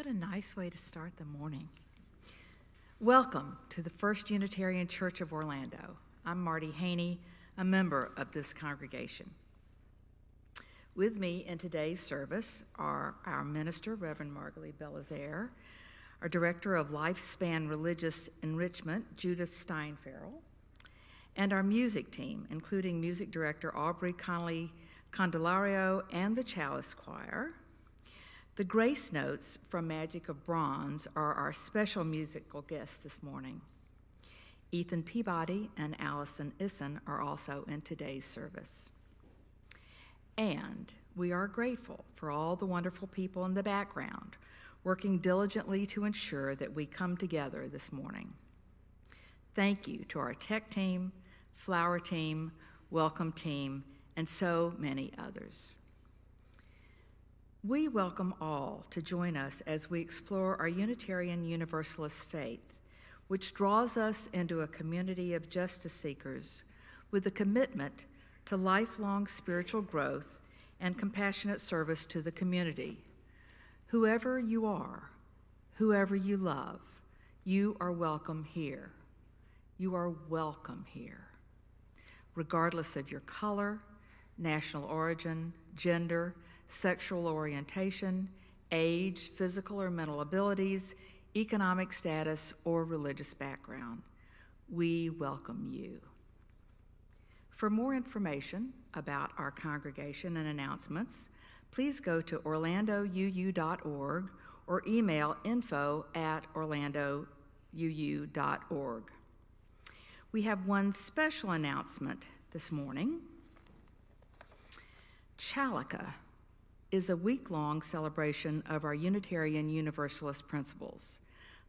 What a nice way to start the morning. Welcome to the First Unitarian Church of Orlando. I'm Marty Haney, a member of this congregation. With me in today's service are our minister, Reverend Margalie Belizaire, our director of Lifespan Religious Enrichment, Judith Stein-Farrall, and our music team, including music director Aubrey, Connelly-Candelario, and the Chalice Choir. The grace notes from Magic of Bronze are our special musical guests this morning. Ethan Peabody and Allison Issen are also in today's service. And we are grateful for all the wonderful people in the background working diligently to ensure that we come together this morning. Thank you to our tech team, flower team, welcome team, and so many others. We welcome all to join us as we explore our Unitarian Universalist faith, which draws us into a community of justice seekers with a commitment to lifelong spiritual growth and compassionate service to the community. Whoever you are, whoever you love, you are welcome here. You are welcome here. Regardless of your color, national origin, gender, sexual orientation, age, physical or mental abilities, economic status, or religious background, we welcome you. For more information about our congregation and announcements, please go to orlandouu.org or email info@orlandouu.org. We have one special announcement this morning. Chalaka is a week-long celebration of our Unitarian Universalist principles.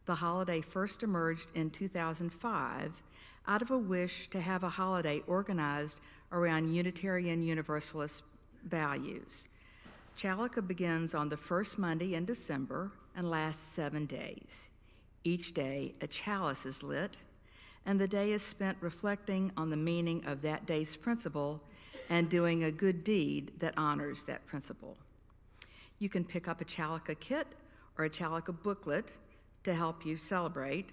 The holiday first emerged in 2005 out of a wish to have a holiday organized around Unitarian Universalist values. Chalaka begins on the first Monday in December and lasts 7 days. Each day, a chalice is lit, and the day is spent reflecting on the meaning of that day's principle and doing a good deed that honors that principle. You can pick up a Chalaka kit or a Chalaka booklet to help you celebrate,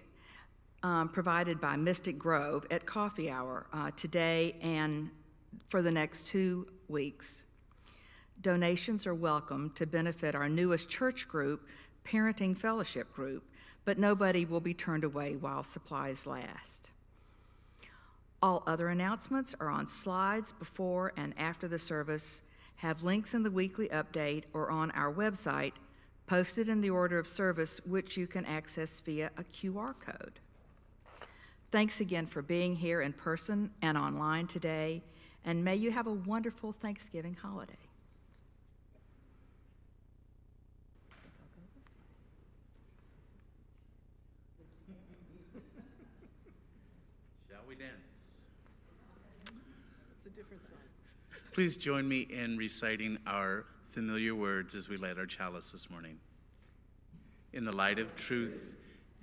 provided by Mystic Grove at coffee hour today and for the next 2 weeks. Donations are welcome to benefit our newest church group, Parenting Fellowship Group, but nobody will be turned away while supplies last. All other announcements are on slides before and after the service, have links in the weekly update or on our website, posted in the order of service, which you can access via a QR code. Thanks again for being here in person and online today, and may you have a wonderful Thanksgiving holiday. Shall we dance? It's a different song. Please join me in reciting our familiar words as we light our chalice this morning. In the light of truth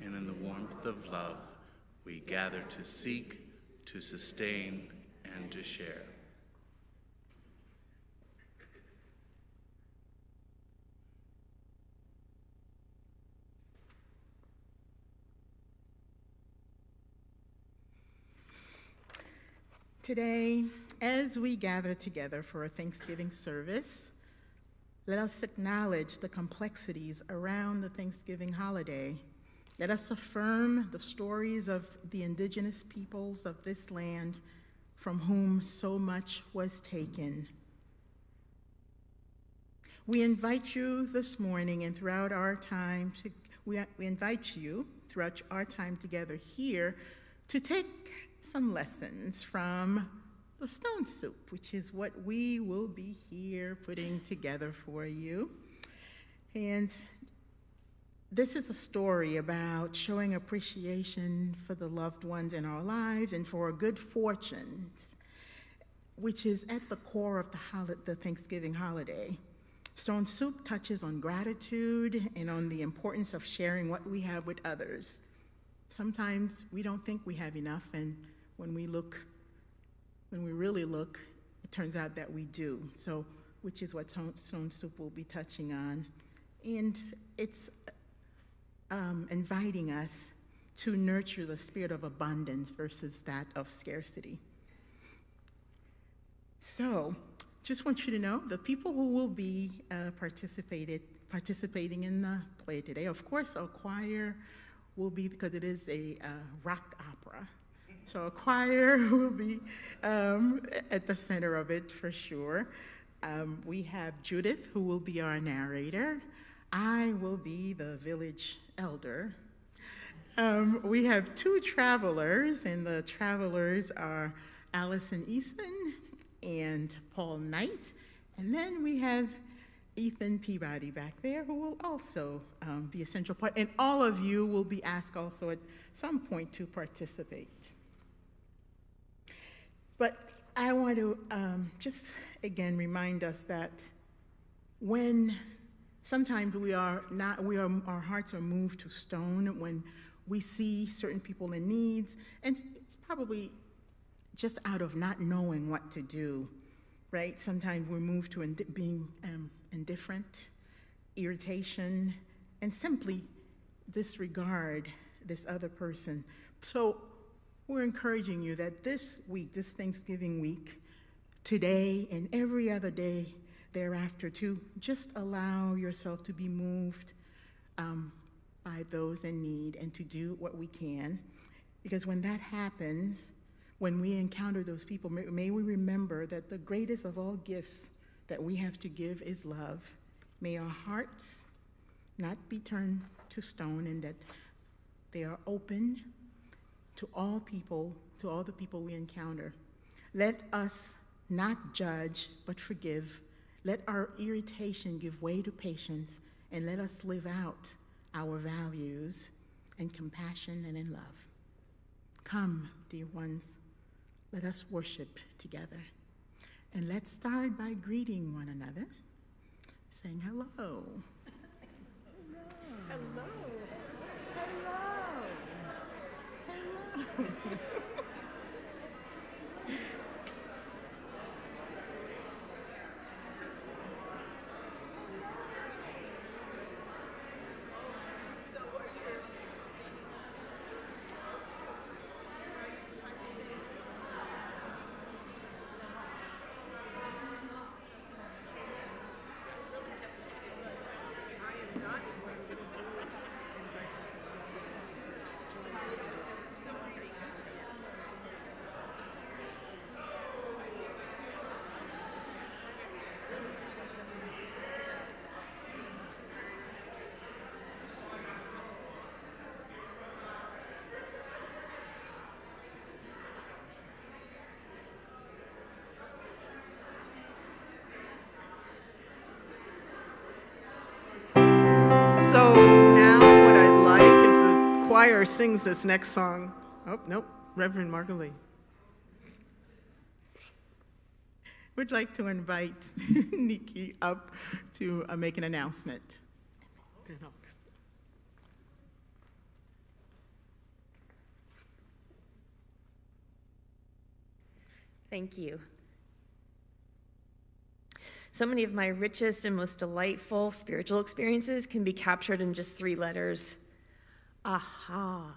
and in the warmth of love, we gather to seek, to sustain, and to share. Today, as we gather together for a Thanksgiving service, let us acknowledge the complexities around the Thanksgiving holiday. Let us affirm the stories of the indigenous peoples of this land from whom so much was taken. We invite you this morning and throughout our time, we invite you throughout our time together here to take some lessons from the stone soup, which is what we will be here putting together for you. And this is a story about showing appreciation for the loved ones in our lives and for good fortunes, which is at the core of the Thanksgiving holiday. Stone soup touches on gratitude and on the importance of sharing what we have with others. Sometimes we don't think we have enough, and when we really look, it turns out that we do. So, which is what stone soup will be touching on. And it's inviting us to nurture the spirit of abundance versus that of scarcity. So, just want you to know the people who will be participating in the play today, of course, a choir will be, because it is a rock opera. So a choir will be at the center of it for sure. We have Judith, who will be our narrator. I will be the village elder. We have two travelers, and the travelers are Allison Eason and Paul Knight. And then we have Ethan Peabody back there, who will also be a central part. And all of you will be asked also at some point to participate. But I want to just again remind us that when sometimes our hearts are moved to stone when we see certain people in needs, and it's probably just out of not knowing what to do, right? Sometimes we're moved to being indifferent, irritation, and simply disregard this other person. So we're encouraging you that this week, this Thanksgiving week, today and every other day thereafter, to just allow yourself to be moved by those in need and to do what we can. Because when that happens, when we encounter those people, may we remember that the greatest of all gifts that we have to give is love. May our hearts not be turned to stone, and that they are open to all people, to all the people we encounter. Let us not judge, but forgive. Let our irritation give way to patience, and let us live out our values in compassion and in love. Come, dear ones, let us worship together. And let's start by greeting one another, saying hello. Hello. Hello. Hello. Hello. So now what I'd like is the choir sings this next song. Oh, nope, Reverend Margalie. We'd like to invite Nikki up to make an announcement. Thank you. So many of my richest and most delightful spiritual experiences can be captured in just 3 letters. Aha.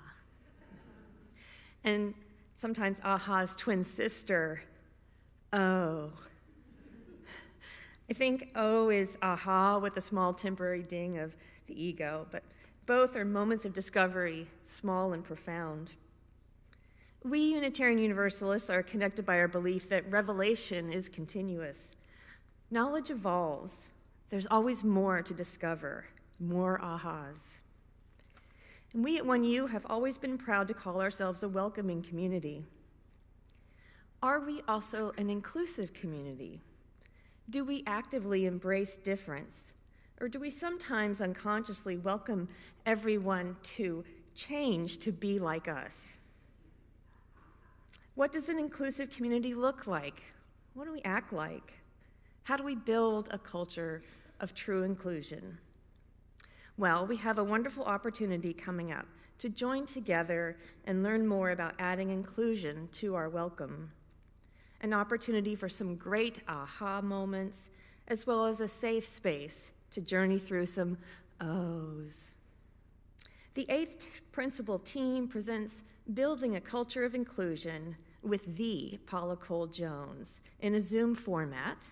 And sometimes aha's twin sister, oh. I think O is aha with a small temporary ding of the ego, but both are moments of discovery, small and profound. We Unitarian Universalists are connected by our belief that revelation is continuous. Knowledge evolves. There's always more to discover, more ahas. And we at 1U have always been proud to call ourselves a welcoming community. Are we also an inclusive community? Do we actively embrace difference? Or do we sometimes unconsciously welcome everyone to change to be like us? What does an inclusive community look like? What do we act like? How do we build a culture of true inclusion? Well, we have a wonderful opportunity coming up to join together and learn more about adding inclusion to our welcome. An opportunity for some great aha moments, as well as a safe space to journey through some O's. The 8th Principal Team presents Building a Culture of Inclusion with the Paula Cole-Jones in a Zoom format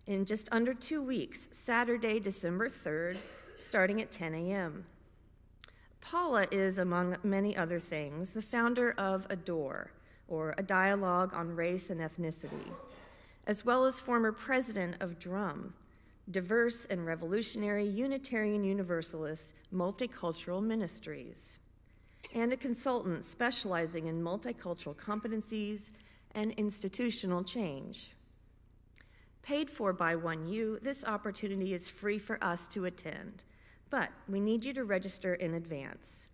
in just under 2 weeks, Saturday, December 3rd, starting at 10 a.m. Paula is, among many other things, the founder of ADORE, or a dialogue on race and ethnicity, as well as former president of DRUM, Diverse and Revolutionary Unitarian Universalist Multicultural Ministries, and a consultant specializing in multicultural competencies and institutional change. Paid for by 1U, this opportunity is free for us to attend, but we need you to register in advance.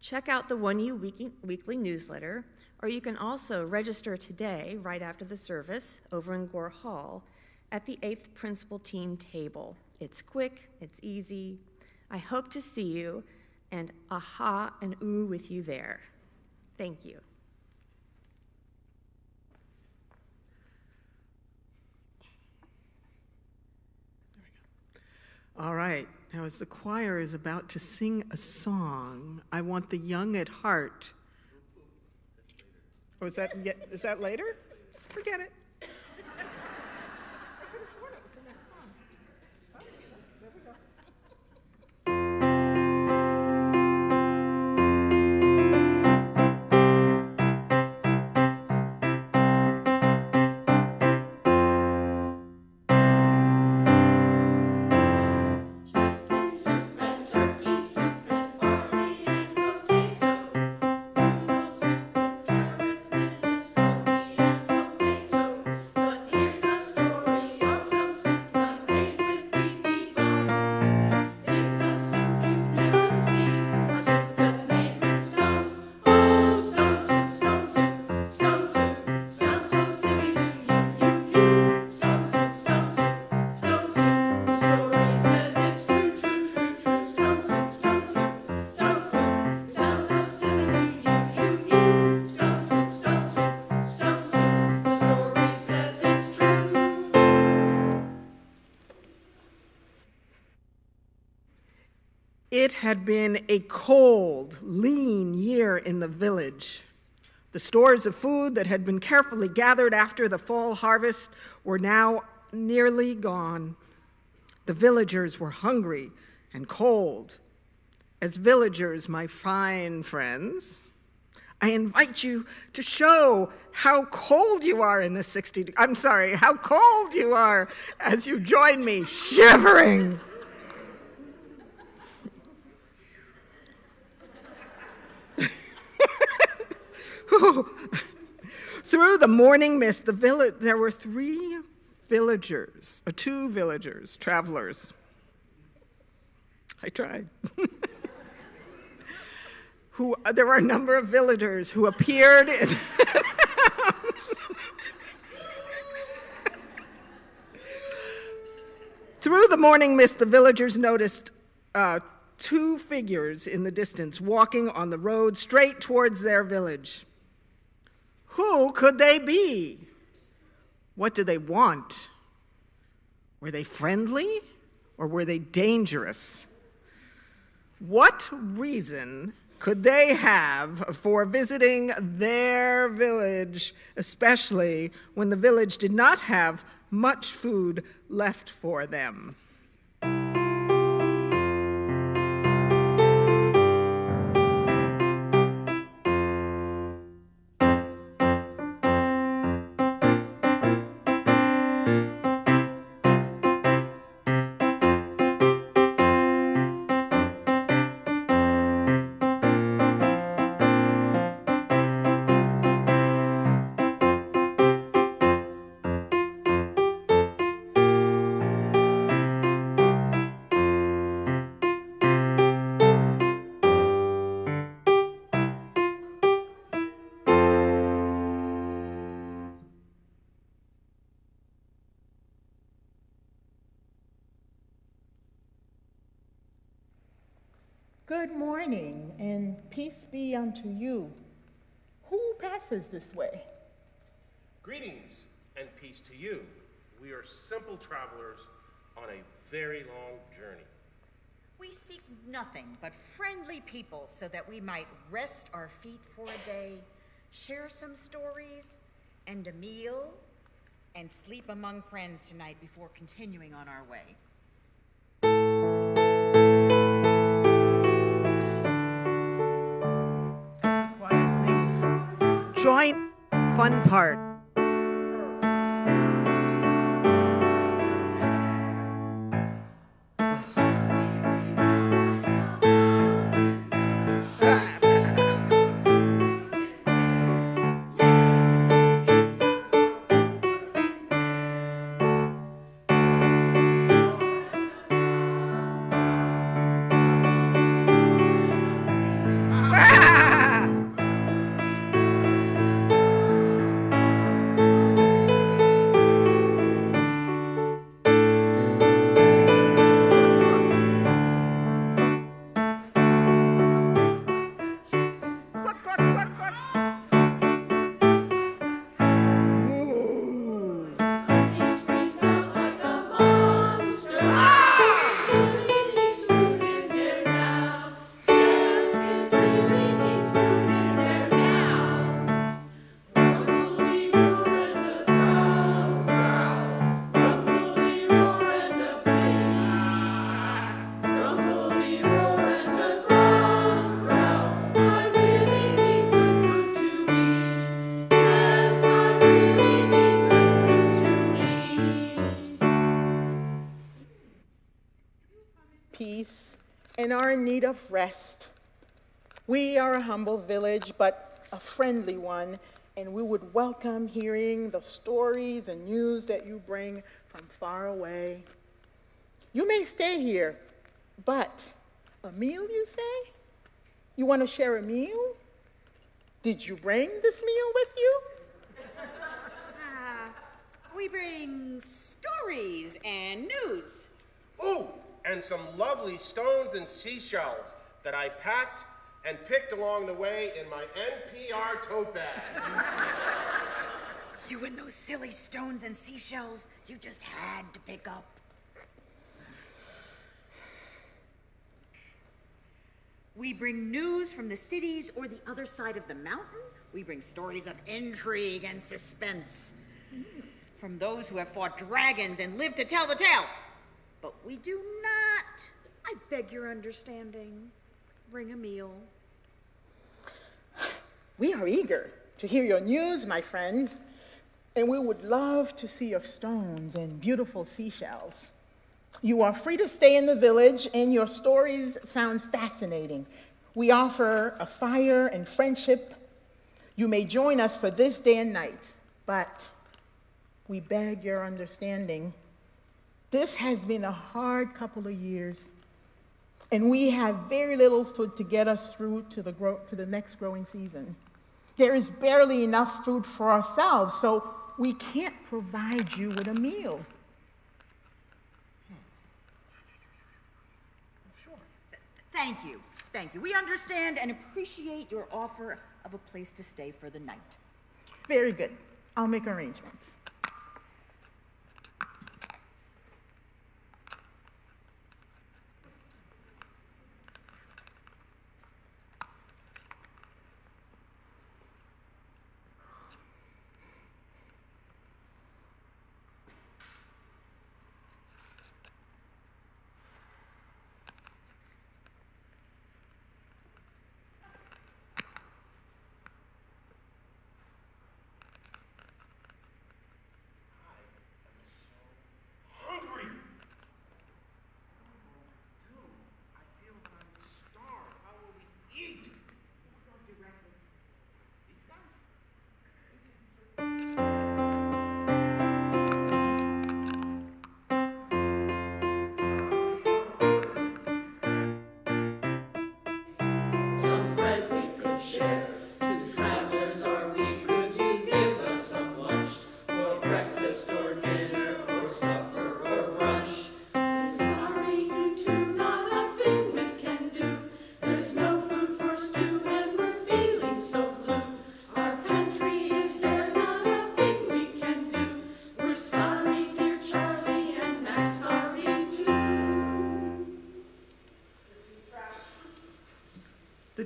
Check out the 1U weekly newsletter, or you can also register today, right after the service, over in Gore Hall, at the 8th Principal Team table. It's quick, it's easy. I hope to see you, and aha and ooh with you there. Thank you. All right, now as the choir is about to sing a song, I want the young at heart. Oh, is that later? Forget it. It had been a cold, lean year in the village. The stores of food that had been carefully gathered after the fall harvest were now nearly gone. The villagers were hungry and cold. As villagers, my fine friends, I invite you to show how cold you are in the how cold you are as you join me shivering. Through the morning mist, there were two villagers, travelers. I tried. There were a number of villagers who appeared in Through the morning mist, the villagers noticed two figures in the distance walking on the road straight towards their village. Who could they be? What did they want? Were they friendly or were they dangerous? What reason could they have for visiting their village, especially when the village did not have much food left for them? Good morning, and peace be unto you. Who passes this way? Greetings and peace to you. We are simple travelers on a very long journey. We seek nothing but friendly people so that we might rest our feet for a day, share some stories and a meal, and sleep among friends tonight before continuing on our way. As the choir sings, join fun part. Peace and are in need of rest. We are a humble village, but a friendly one, and we would welcome hearing the stories and news that you bring from far away. You may stay here, but a meal, you say? You want to share a meal? Did you bring this meal with you? We bring stories and news. Ooh, and some lovely stones and seashells that I packed and picked along the way in my NPR tote bag. You and those silly stones and seashells you just had to pick up. We bring news from the cities or the other side of the mountain. We bring stories of intrigue and suspense from those who have fought dragons and lived to tell the tale. But we do not, I beg your understanding, bring a meal. We are eager to hear your news, my friends, and we would love to see your stones and beautiful seashells. You are free to stay in the village, and your stories sound fascinating. We offer a fire and friendship. You may join us for this day and night, but we beg your understanding. This has been a hard couple of years, and we have very little food to get us through to the next growing season. There is barely enough food for ourselves, so we can't provide you with a meal. Thank you. Thank you. We understand and appreciate your offer of a place to stay for the night. Very good. I'll make arrangements.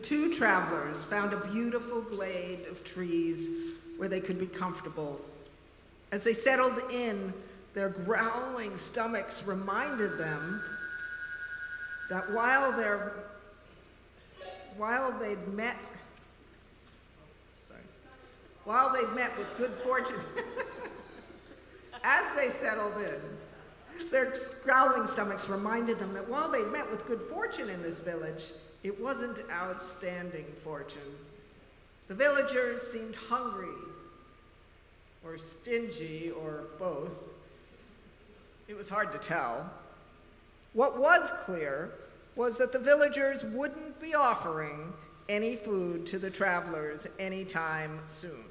two travelers found a beautiful glade of trees where they could be comfortable. As they settled in, their growling stomachs reminded them that while they'd met with good fortune, as they settled in, their growling stomachs reminded them that while they met with good fortune in this village, it wasn't outstanding fortune. The villagers seemed hungry, or stingy, or both. It was hard to tell. What was clear was that the villagers wouldn't be offering any food to the travelers anytime soon.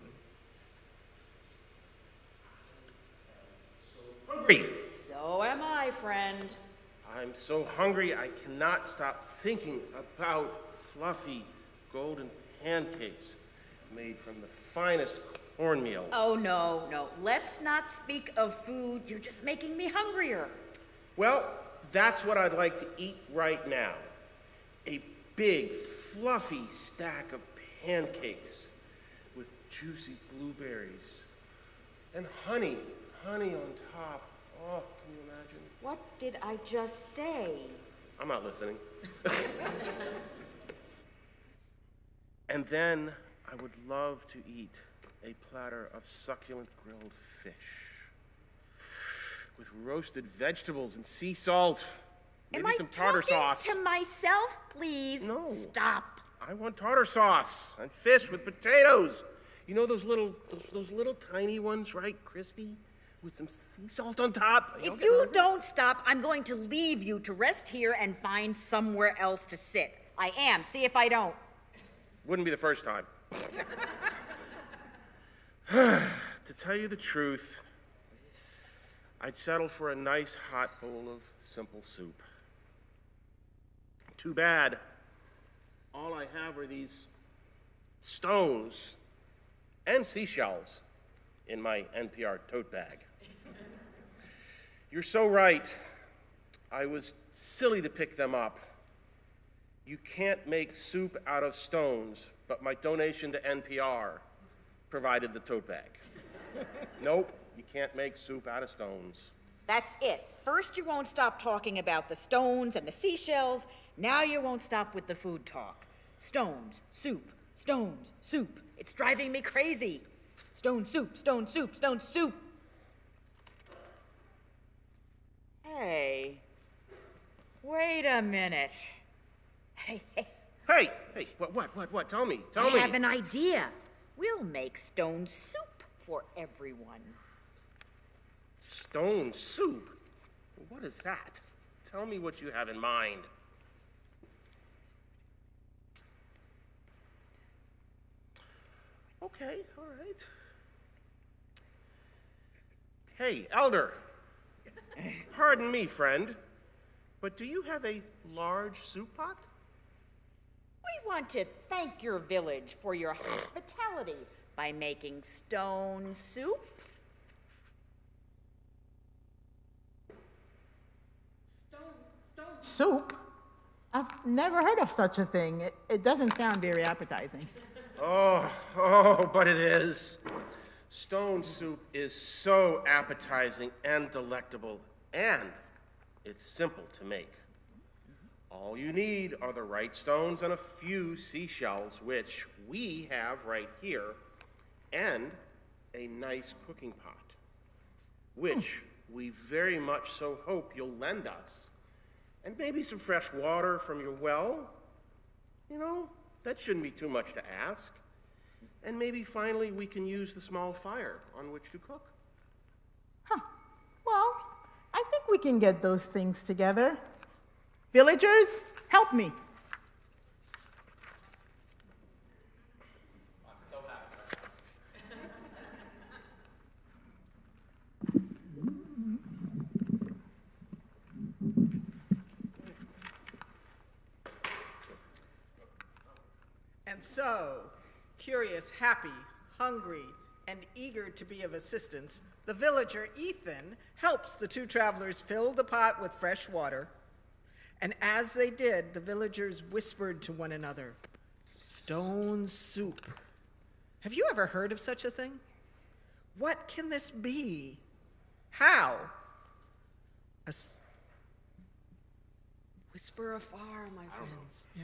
Hungry. So am I, friend. I'm so hungry I cannot stop thinking about fluffy golden pancakes made from the finest cornmeal. Oh, no. Let's not speak of food. You're just making me hungrier. Well, that's what I'd like to eat right now. A big, fluffy stack of pancakes with juicy blueberries and honey on top. Oh, can you imagine? What did I just say? I'm not listening. And then I would love to eat a platter of succulent grilled fish with roasted vegetables and sea salt. Maybe some tartar sauce. To myself, please? No. Stop. I want tartar sauce and fish with potatoes. You know those little tiny ones, right? Crispy, with some sea salt on top. If you don't stop, I'm going to leave you to rest here and find somewhere else to sit. I am. See if I don't. Wouldn't be the first time. To tell you the truth, I'd settle for a nice hot bowl of simple soup. Too bad. All I have are these stones and seashells in my NPR tote bag. You're so right. I was silly to pick them up. You can't make soup out of stones, but my donation to NPR provided the tote bag. Nope, you can't make soup out of stones. That's it. First you won't stop talking about the stones and the seashells. Now you won't stop with the food talk. Stones, soup, stones, soup. It's driving me crazy. Stone soup, stone soup, stone soup. Hey, wait a minute. Hey. Hey, what? Tell me. I have an idea. We'll make stone soup for everyone. Stone soup? What is that? Tell me what you have in mind. Okay, all right. Hey, Elder. Pardon me, friend, but do you have a large soup pot? We want to thank your village for your hospitality by making stone soup. Soup? I've never heard of such a thing. It doesn't sound very appetizing. Oh, but it is. Stone soup is so appetizing and delectable, and it's simple to make. All you need are the right stones and a few seashells, which we have right here, and a nice cooking pot, which we very much so hope you'll lend us. And maybe some fresh water from your well. You know, that shouldn't be too much to ask. And maybe finally we can use the small fire on which to cook. Well, I think we can get those things together. Villagers, help me. And so, curious, happy, hungry, and eager to be of assistance, the villager Ethan helps the two travelers fill the pot with fresh water. And as they did, the villagers whispered to one another, Stone soup. Have you ever heard of such a thing? What can this be? How? Whisper afar, my friends. Yeah.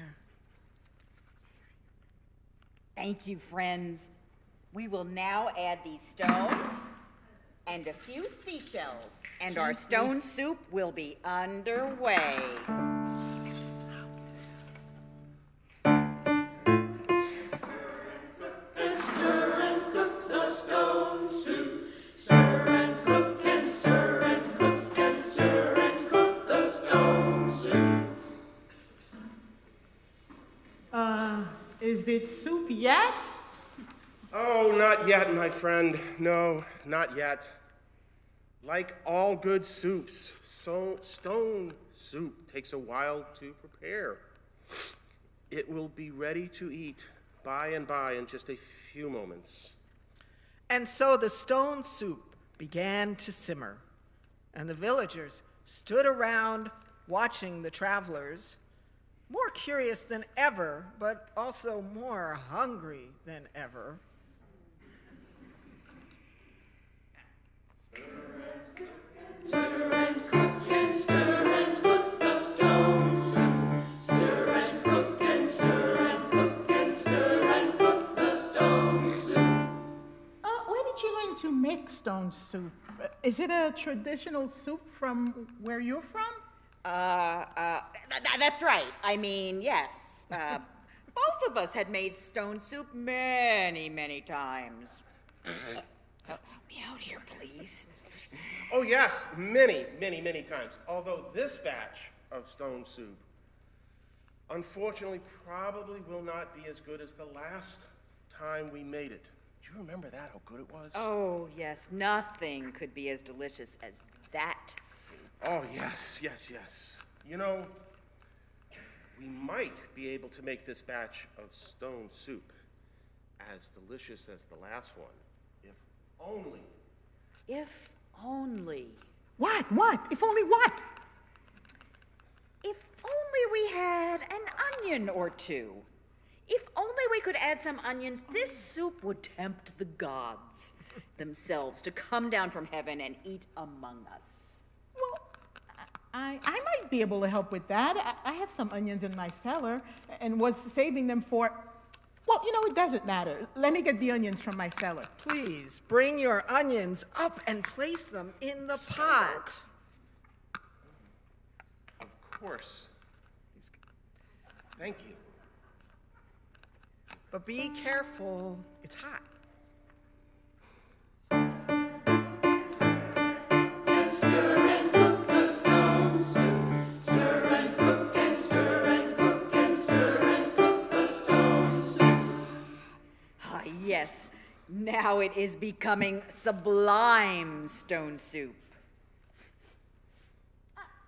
Thank you, friends. We will now add these stones and a few seashells, and our stone soup will be underway. Is it soup yet? Oh, not yet, my friend. No, not yet. Like all good soups, stone soup takes a while to prepare. It will be ready to eat by and by in just a few moments. And so the stone soup began to simmer, and the villagers stood around watching the travelers, more curious than ever, but also more hungry than ever. Stir and cook and stir and cook the stone soup. Stir and cook and stir and cook and stir and cook the stone soup. Where did you learn to make stone soup? Is it a traditional soup from where you're from? That's right. I mean, yes. Both of us had made stone soup many, many times. Help me out here, please. Oh yes, many, many, many times. Although this batch of stone soup, unfortunately, probably will not be as good as the last time we made it. Do you remember that, how good it was? Oh, yes. Nothing could be as delicious as that soup. Oh, yes, yes, yes. You know, we might be able to make this batch of stone soup as delicious as the last one, if only. If only. What? If only what? If only we had an onion or two. If only we could add some onions, this soup would tempt the gods themselves to come down from heaven and eat among us. Well, I might be able to help with that. I have some onions in my cellar and was saving them for, well, you know, it doesn't matter. Let me get the onions from my cellar. Please bring your onions up and place them in the pot. Of course. Thank you. But be careful, it's hot. And stir and cook the stone soup. Stir and cook and stir and cook and stir and cook the stone soup. Ah, yes. Now it is becoming sublime stone soup.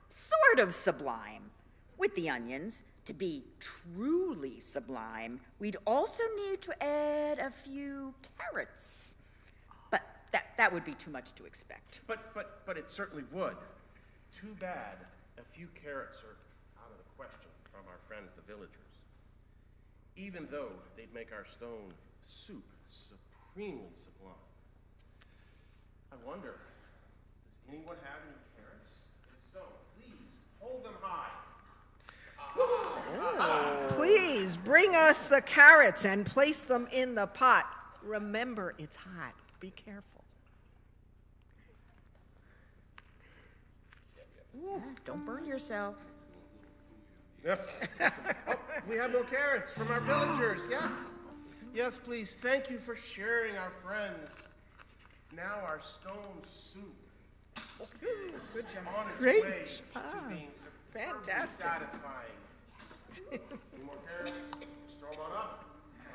Sort of sublime. With the onions, to be truly sublime, we'd also need to add a few carrots. But that would be too much to expect. But it certainly would. Too bad a few carrots are out of the question from our friends the villagers. Even though they'd make our stone soup supremely sublime. I wonder, does anyone have any carrots? If so, please hold them high. Please bring us the carrots and place them in the pot. Remember, it's hot. Be careful. Yes, don't burn yourself. Yep. Oh, we have no carrots from our villagers. Yes. Yes, please. Thank you for sharing our friends. Now our stone soup Good job. on its Great way job. to being Fantastic. satisfying. Any more carrots? Just throw them on up.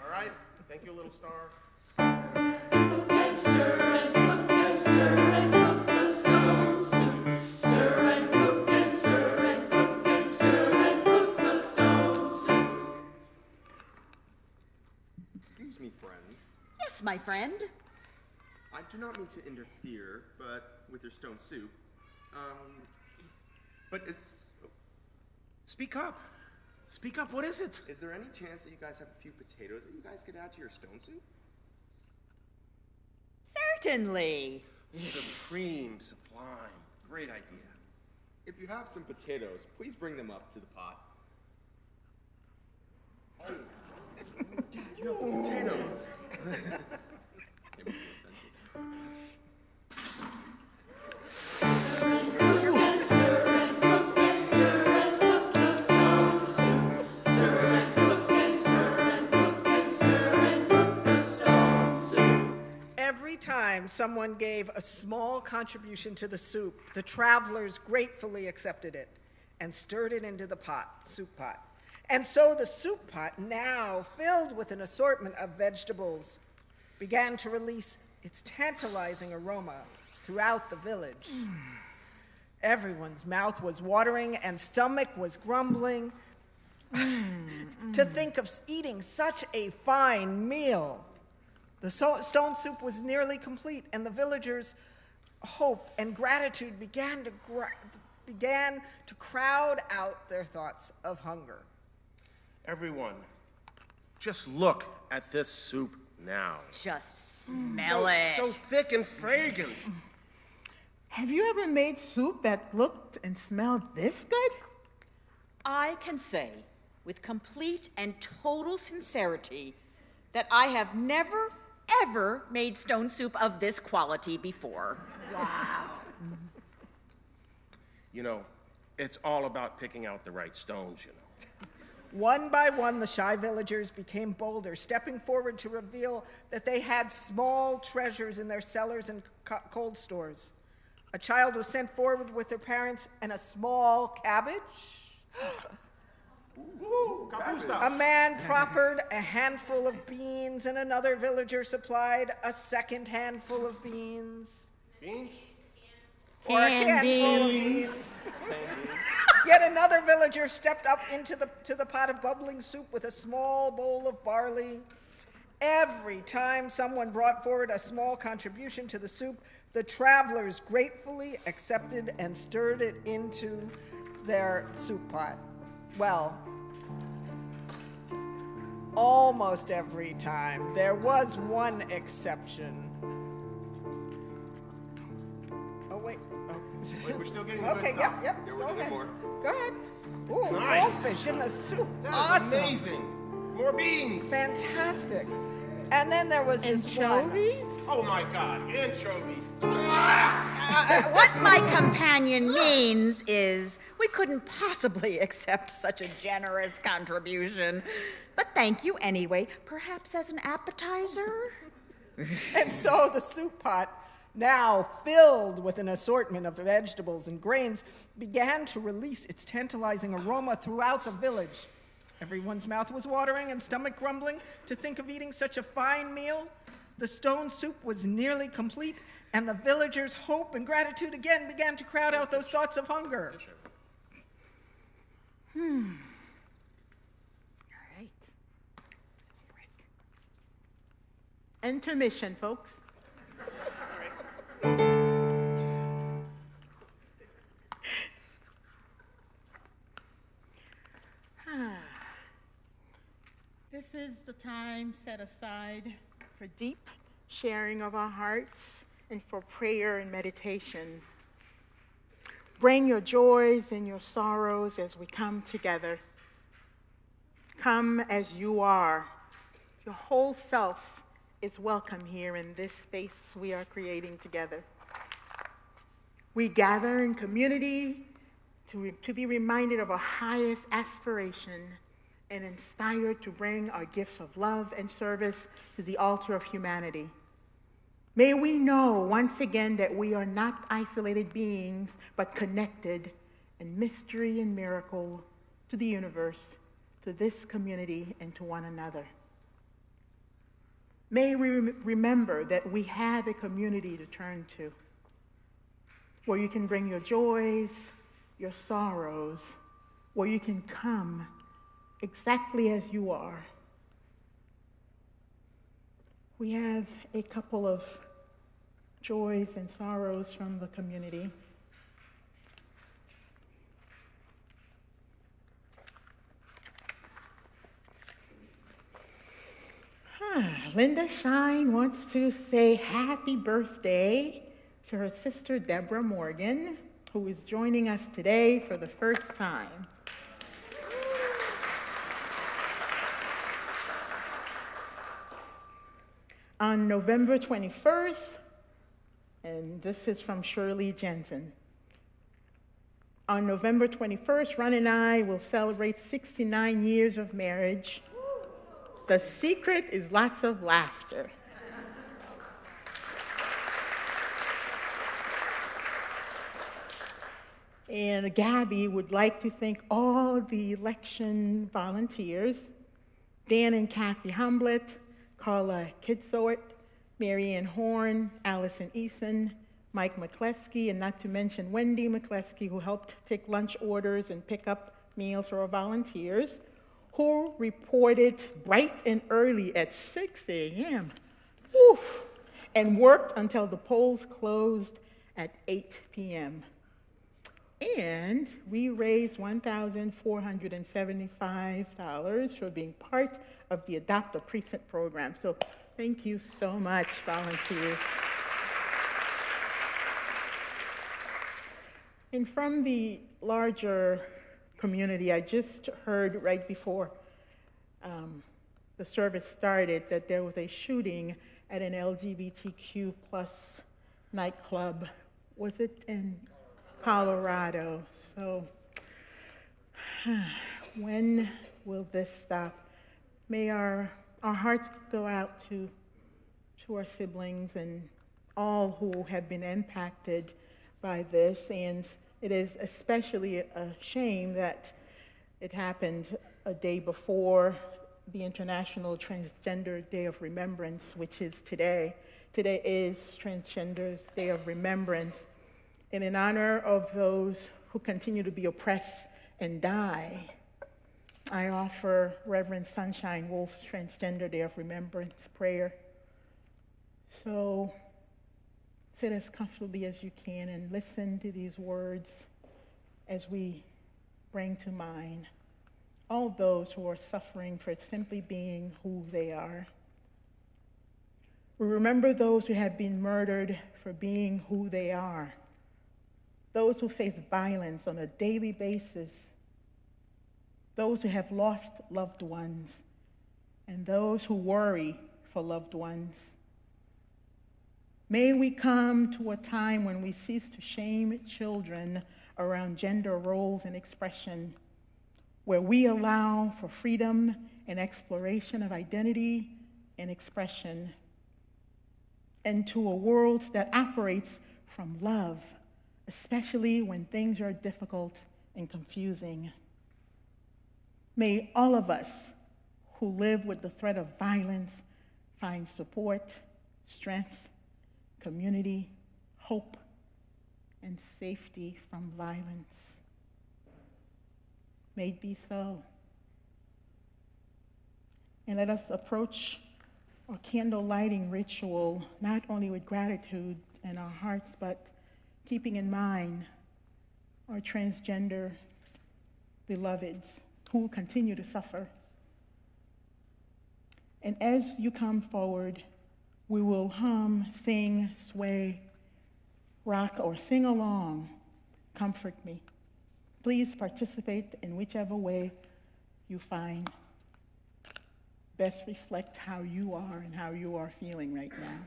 All right. Thank you, little star. Cook and stir and cook and stir and cook the stone soup. Stir and cook and stir and cook and stir and cook the stone soup. Excuse me, friends. Yes, my friend. I do not mean to interfere, but with your stone soup. But is... Speak up. Speak up, what is it? Is there any chance that you guys have a few potatoes that you guys could add to your stone soup? Certainly. Supreme, sublime, great idea. If you have some potatoes, please bring them up to the pot. Oh, Dad, you have potatoes. They would be essentials. Every time someone gave a small contribution to the soup, the travelers gratefully accepted it and stirred it into the soup pot. And so the soup pot, now filled with an assortment of vegetables, began to release its tantalizing aroma throughout the village. Everyone's mouth was watering and stomach was grumbling. To think of eating such a fine meal. The stone soup was nearly complete, and the villagers' hope and gratitude began to crowd out their thoughts of hunger. Everyone, just look at this soup now. Just smell it. So thick and fragrant. Have you ever made soup that looked and smelled this good? I can say with complete and total sincerity that I have never, ever made stone soup of this quality before. Wow. You know, it's all about picking out the right stones, you know. One by one, the shy villagers became bolder, stepping forward to reveal that they had small treasures in their cellars and cold stores. A child was sent forward with their parents and a small cabbage. Ooh, A man proffered a handful of beans, and another villager supplied a second handful of beans. Beans? Or a canful of beans. Yet another villager stepped up to the pot of bubbling soup with a small bowl of barley. Every time someone brought forward a small contribution to the soup, the travelers gratefully accepted and stirred it into their soup pot. Well, almost every time. There was one exception. Oh, wait. Oh. Wait, we're still getting Okay, good stuff. yep, Yeah, go we're getting ahead. more. Go ahead. Ooh, Nice. goldfish in the soup. That's Awesome. amazing. More beans. Fantastic. And then there was this one. Anchovies? Oh my God, anchovies. What my companion means is we couldn't possibly accept such a generous contribution. But thank you anyway, perhaps as an appetizer? And so the soup pot, now filled with an assortment of vegetables and grains, began to release its tantalizing aroma throughout the village. Everyone's mouth was watering and stomach grumbling to think of eating such a fine meal. The stone soup was nearly complete, and the villagers' hope and gratitude again began to crowd out those thoughts of hunger. All right. Intermission, folks. This is the time set aside for deep sharing of our hearts and for prayer and meditation. Bring your joys and your sorrows as we come together. Come as you are. Your whole self is welcome here in this space we are creating together. We gather in community to be reminded of our highest aspiration and inspired to bring our gifts of love and service to the altar of humanity. May we know once again that we are not isolated beings, but connected in mystery and miracle to the universe, to this community, and to one another. May we remember that we have a community to turn to, where you can bring your joys, your sorrows, where you can come exactly as you are. We have a couple of joys and sorrows from the community. Linda Shine wants to say happy birthday to her sister Deborah Morgan, who is joining us today for the first time. On November 21st, and this is from Shirley Jensen. On November 21st, Ron and I will celebrate 69 years of marriage. The secret is lots of laughter. And Gabby would like to thank all the election volunteers, Dan and Kathy Humblett, Carla Kidsort, Marianne Horn, Allison Eason, Mike McCleskey, and not to mention Wendy McCleskey, who helped take lunch orders and pick up meals for our volunteers, who reported bright and early at 6 a.m. Oof, and worked until the polls closed at 8 p.m. And we raised $1,475 for being part of the Adopt a Precinct program. So thank you so much, volunteers. And from the larger community, I just heard right before the service started that there was a shooting at an LGBTQ plus nightclub. Was it in Colorado? So when will this stop? May our hearts go out to our siblings and all who have been impacted by this, and it is especially a shame that it happened a day before the International Transgender Day of Remembrance, which is today. Today is Transgender Day of Remembrance, and in honor of those who continue to be oppressed and die, I offer Reverend Sunshine Wolf's Transgender Day of Remembrance prayer. So sit as comfortably as you can and listen to these words as we bring to mind all those who are suffering for simply being who they are. We remember those who have been murdered for being who they are, those who face violence on a daily basis, those who have lost loved ones, and those who worry for loved ones. May we come to a time when we cease to shame children around gender roles and expression, where we allow for freedom and exploration of identity and expression, and to a world that operates from love, especially when things are difficult and confusing. May all of us who live with the threat of violence find support, strength, community, hope, and safety from violence. May it be so. And let us approach our candle lighting ritual not only with gratitude in our hearts, but keeping in mind our transgender beloveds who continue to suffer. And as you come forward, we will hum, sing, sway, rock, or sing along, Comfort Me. Please participate in whichever way you find best reflect how you are and how you are feeling right now.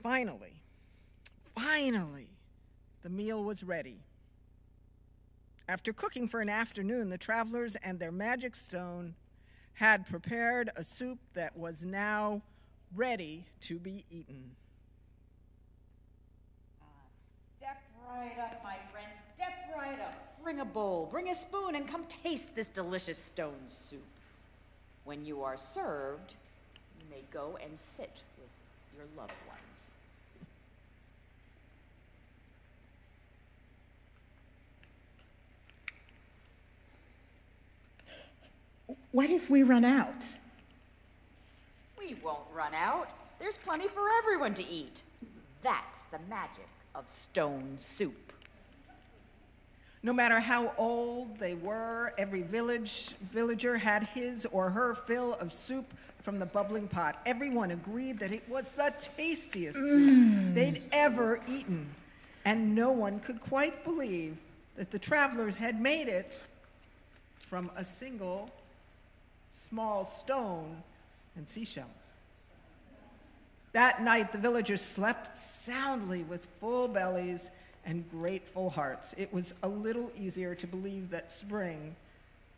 Finally, the meal was ready. After cooking for an afternoon, the travelers and their magic stone had prepared a soup that was now ready to be eaten. Step right up, my friend, step right up. Bring a bowl, bring a spoon, and come taste this delicious stone soup. When you are served, you may go and sit with your loved ones. What if we run out? We won't run out. There's plenty for everyone to eat. That's the magic of stone soup. No matter how old they were, every villager had his or her fill of soup from the bubbling pot. Everyone agreed that it was the tastiest soup they'd ever eaten, and no one could quite believe that the travelers had made it from a single small stone and seashells. That night, the villagers slept soundly with full bellies and grateful hearts. It was a little easier to believe that spring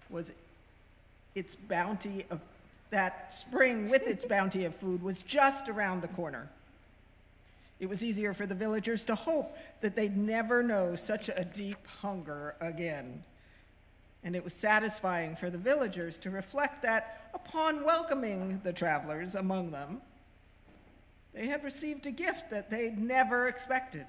with its bounty of food was just around the corner. It was easier for the villagers to hope that they'd never know such a deep hunger again. And it was satisfying for the villagers to reflect that upon welcoming the travelers among them, they had received a gift that they'd never expected.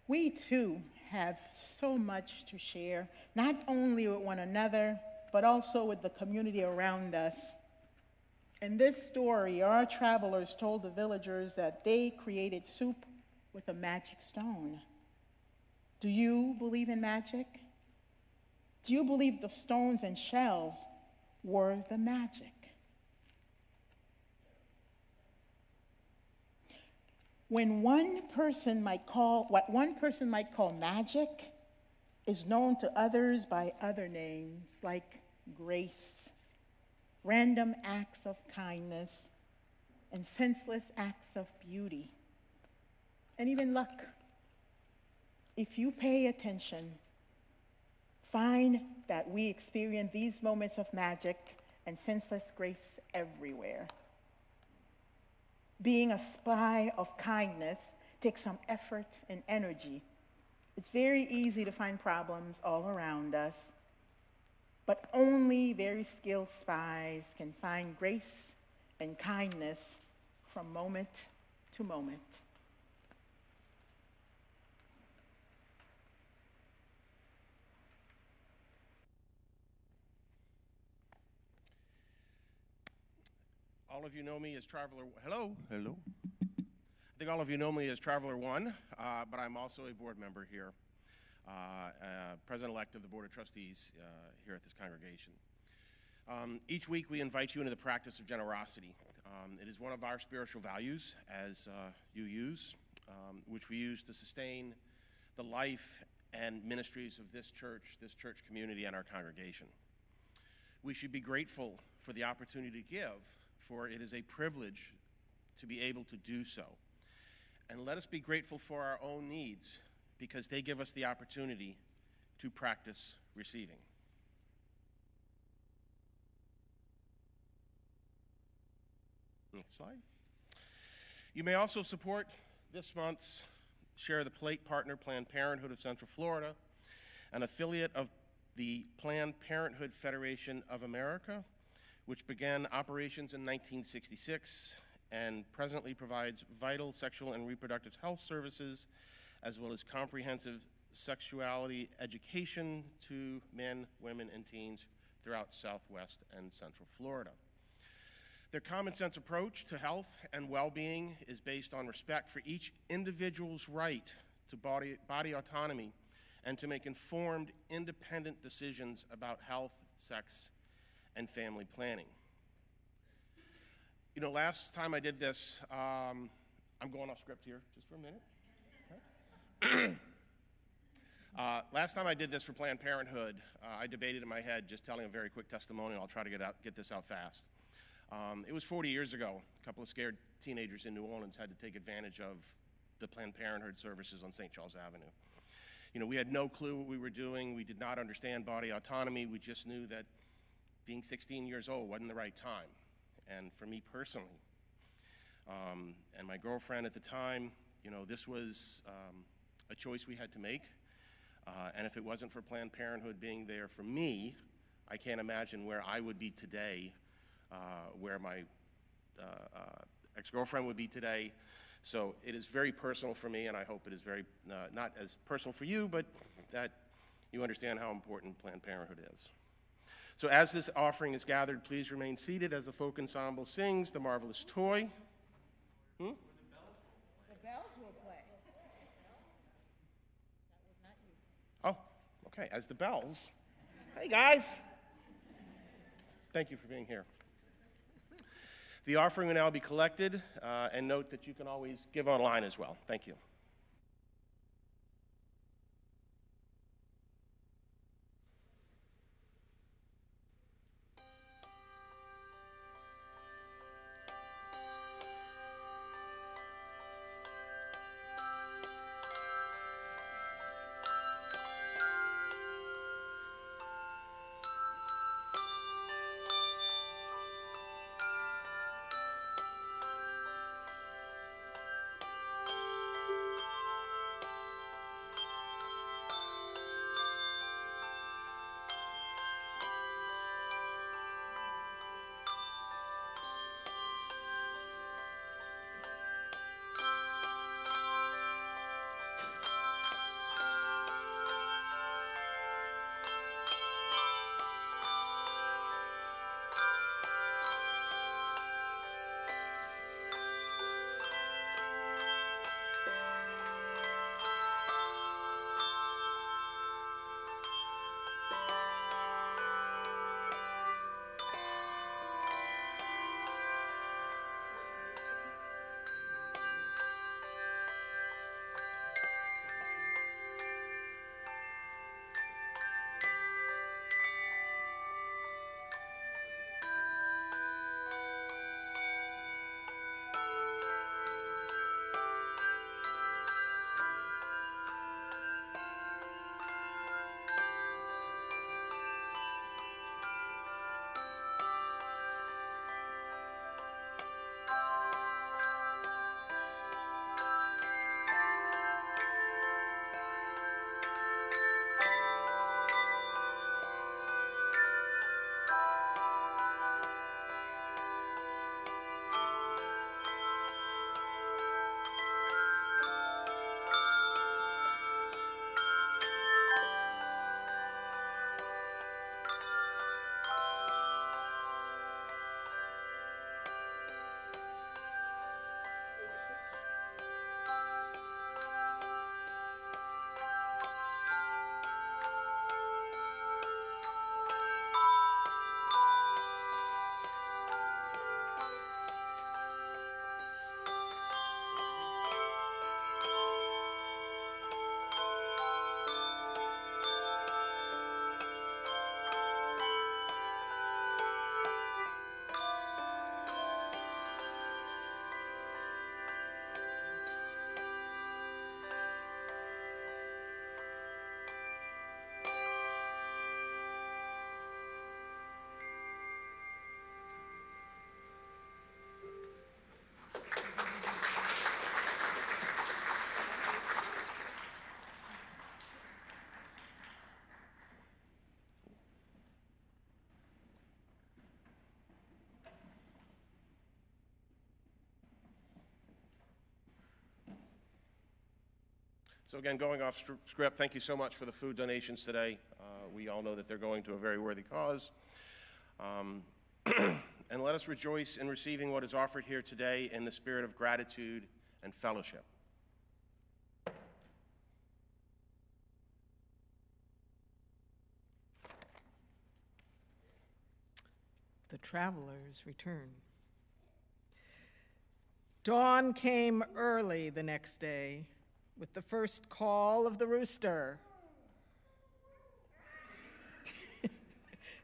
We too have so much to share, not only with one another, but also with the community around us. In this story, our travelers told the villagers that they created soup with a magic stone. Do you believe in magic? Do you believe the stones and shells were the magic? What one person might call magic is known to others by other names like grace, random acts of kindness, and senseless acts of beauty, and even luck. If you pay attention, Find that we experience these moments of magic and senseless grace everywhere. Being a spy of kindness takes some effort and energy. It's very easy to find problems all around us, but only very skilled spies can find grace and kindness from moment to moment. All of you know me as Traveler. Hello. I think all of you know me as Traveler One, but I'm also a board member here, president-elect of the Board of Trustees here at this congregation. Each week we invite you into the practice of generosity. It is one of our spiritual values, as you use, which we use to sustain the life and ministries of this church community, and our congregation. We should be grateful for the opportunity to give, for it is a privilege to be able to do so. And let us be grateful for our own needs, because they give us the opportunity to practice receiving. Next slide. You may also support this month's Share the Plate partner, Planned Parenthood of Central Florida, an affiliate of the Planned Parenthood Federation of America, which began operations in 1966 and presently provides vital sexual and reproductive health services, as well as comprehensive sexuality education to men, women, and teens throughout Southwest and Central Florida. Their common sense approach to health and well-being is based on respect for each individual's right to body autonomy and to make informed, independent decisions about health, sex, and family planning. You know, last time I did this, I'm going off script here just for a minute. Last time I did this for Planned Parenthood, I debated in my head just telling a very quick testimonial. I'll try to get this out fast. It was 40 years ago. A couple of scared teenagers in New Orleans had to take advantage of the Planned Parenthood services on St. Charles Avenue. You know, we had no clue what we were doing. We did not understand body autonomy. We just knew that being 16 years old wasn't the right time. And for me personally, and my girlfriend at the time, you know, this was a choice we had to make. And if it wasn't for Planned Parenthood being there for me, I can't imagine where I would be today, where my ex-girlfriend would be today. So it is very personal for me, and I hope it is very, not as personal for you, but that you understand how important Planned Parenthood is. So as this offering is gathered, please remain seated as the folk ensemble sings The Marvelous Toy. The bells will play. Oh, okay, as the bells. Hey, guys. Thank you for being here. The offering will now be collected, and note that you can always give online as well. Thank you. So again, going off script, thank you so much for the food donations today. We all know that they're going to a very worthy cause. And let us rejoice in receiving what is offered here today in the spirit of gratitude and fellowship. The travelers return. Dawn came early the next day with the first call of the rooster.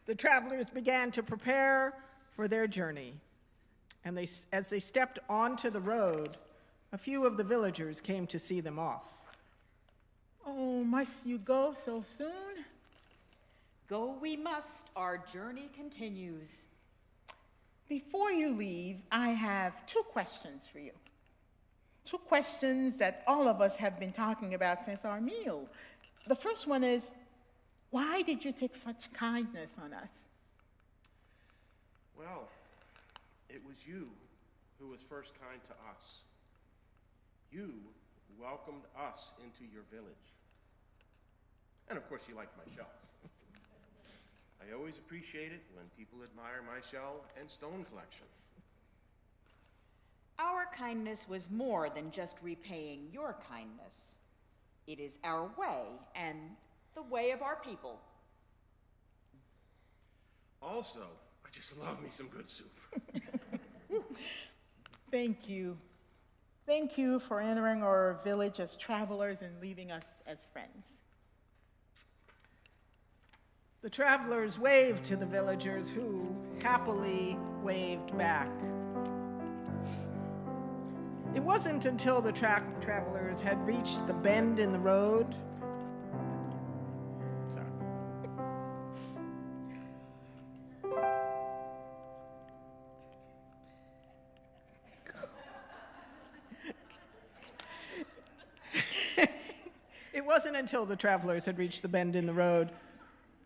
The travelers began to prepare for their journey, and as they stepped onto the road, a few of the villagers came to see them off. Oh, must you go so soon? Go we must, our journey continues. Before you leave, I have 2 questions for you. 2 questions that all of us have been talking about since our meal. The first one is, why did you take such kindness on us? Well, it was you who was first kind to us. You welcomed us into your village. And of course, you liked my shells. I always appreciate it when people admire my shell and stone collection. Our kindness was more than just repaying your kindness. It is our way and the way of our people. Also, I just love me some good soup. Thank you. Thank you for entering our village as travelers and leaving us as friends. The travelers waved to the villagers who happily waved back. It wasn't until the travelers had reached the bend in the road. Sorry. It wasn't until the travelers had reached the bend in the road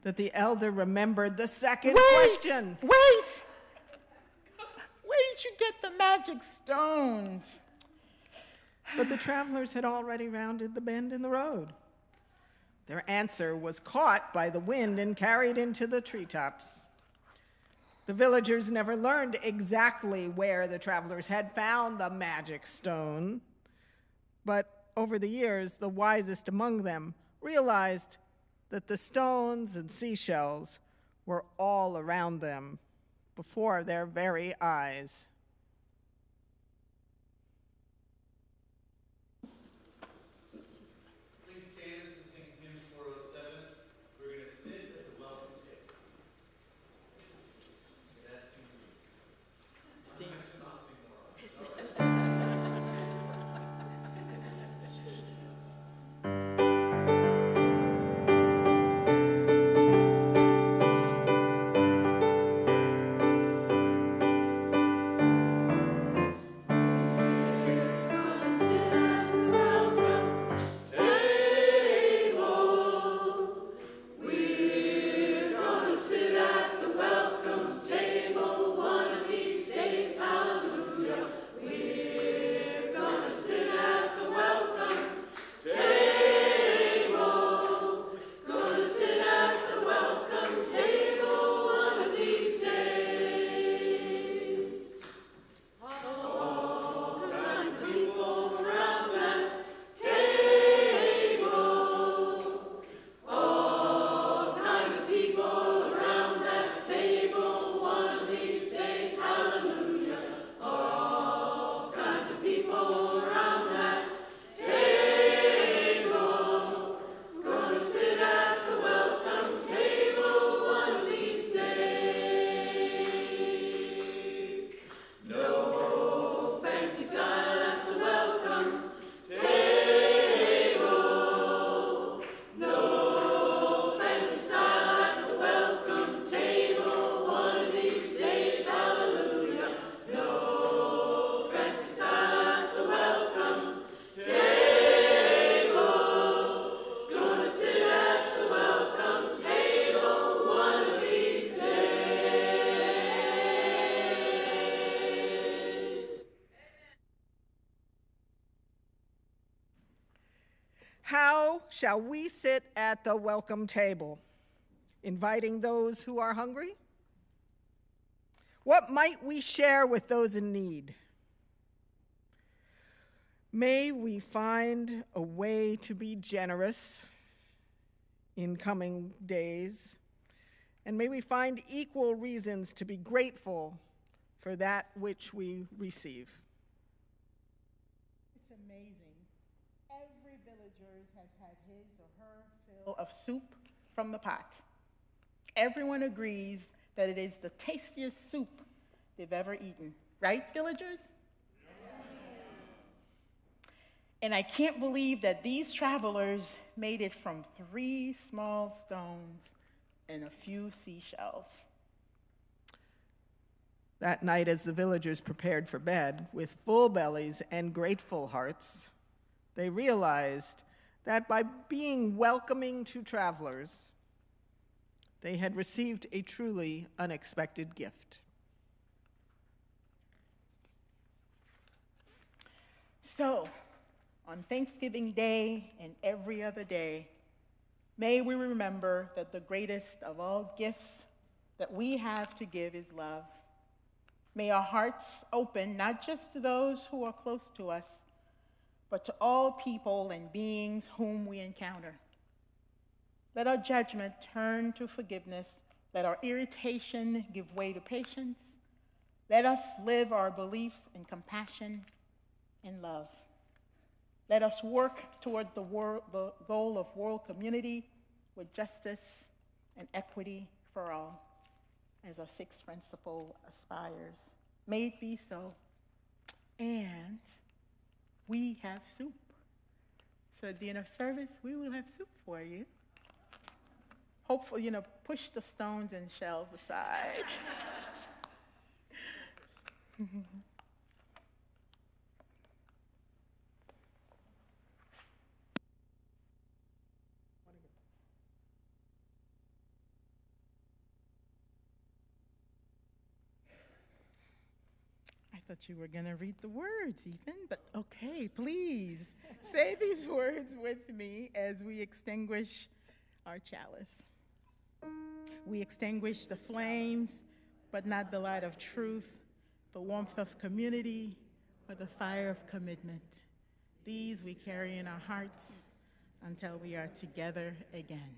that the elder remembered the second question. Wait! Where did you get the magic stones? But the travelers had already rounded the bend in the road. Their answer was caught by the wind and carried into the treetops. The villagers never learned exactly where the travelers had found the magic stone, but over the years, the wisest among them realized that the stones and seashells were all around them before their very eyes. Please stand as we sing hymn 407. We're going to sit at the welcome table. That's Steve. shall we sit at the welcome table, inviting those who are hungry? What might we share with those in need? May we find a way to be generous in coming days, and may we find equal reasons to be grateful for that which we receive. It's amazing. Every villager has had his or her fill of soup from the pot. Everyone agrees that it is the tastiest soup they've ever eaten. Right, villagers? And I can't believe that these travelers made it from 3 small stones and a few seashells. That night, as the villagers prepared for bed, with full bellies and grateful hearts, they realized that by being welcoming to travelers, they had received a truly unexpected gift. So, on Thanksgiving Day and every other day, may we remember that the greatest of all gifts that we have to give is love. May our hearts open not just to those who are close to us, but to all people and beings whom we encounter. Let our judgment turn to forgiveness. Let our irritation give way to patience. Let us live our beliefs in compassion and love. Let us work toward the goal of world community with justice and equity for all, as our 6th principle aspires. May it be so. And we have soup. So at the end of service, we will have soup for you. Hopefully, push the stones and shells aside. I thought you were going to read the words, Ethan, but okay, please say these words with me as we extinguish our chalice. We extinguish the flames, but not the light of truth, the warmth of community, or the fire of commitment. These we carry in our hearts until we are together again.